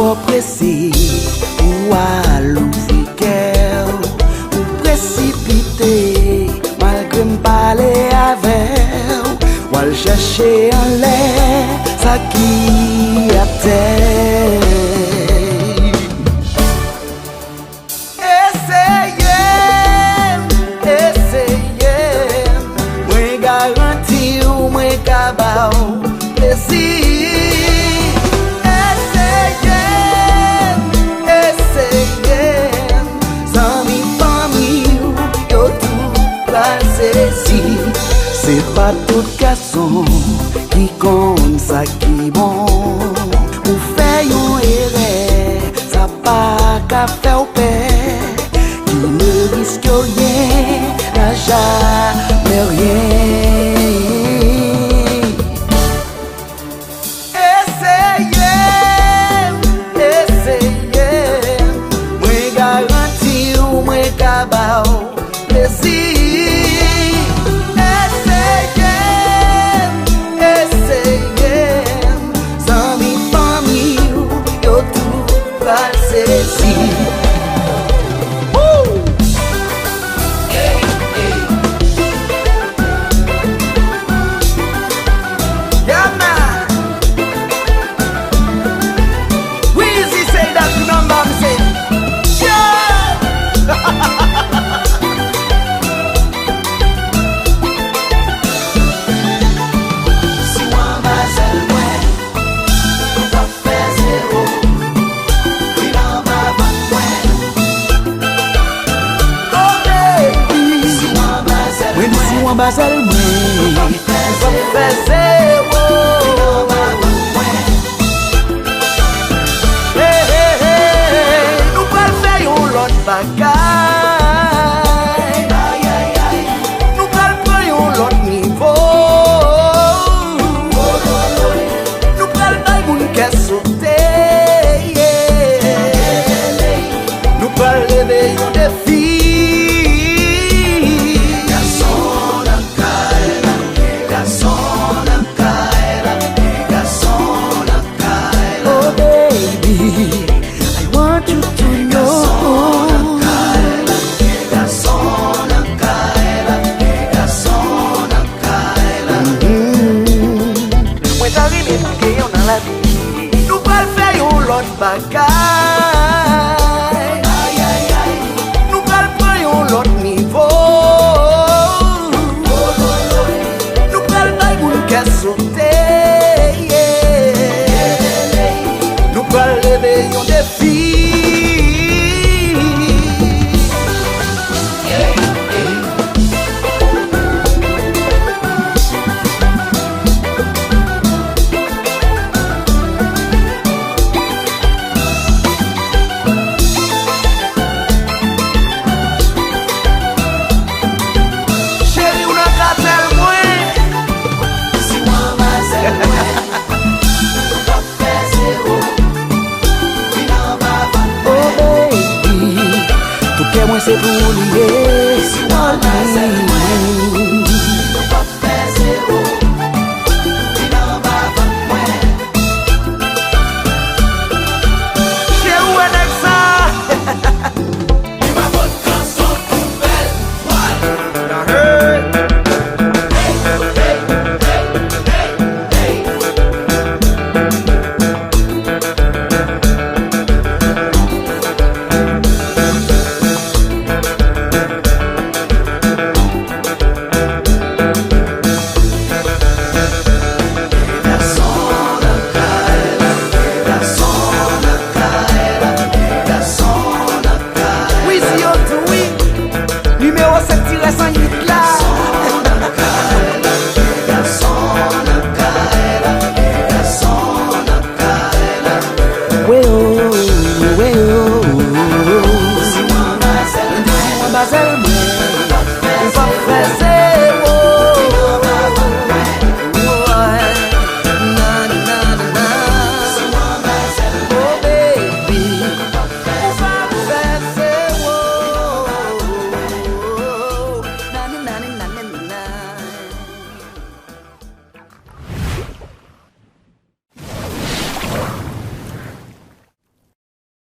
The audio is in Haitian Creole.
Ou pressé ou à l'ouvrier ou précipité malgré m'parler avec ou à chercher en l'air ça qui a terre. Essayez, moi garanti ou moi cabao plaisir. C'est pas tout garçon qui compte ça qui bon. Ou fait yon erreur, ça pas qu'à faire au père. Qui ne risque rien, n'a jamais rien. Essayez, moi garanti ou moi cabao plaisir. Basel mwen, fait zéro. Nou pral fè yon lot bagay. Nou pral pran yon lot niveau. Nou pral bay moun kè sote. Nou pral leve yon defi. Nou pral fè yon lot bagay. Nou pral pran yon lot niveau. Nou pral bay moun kè sote. Nou pral leve yon defi. C'est pour lier.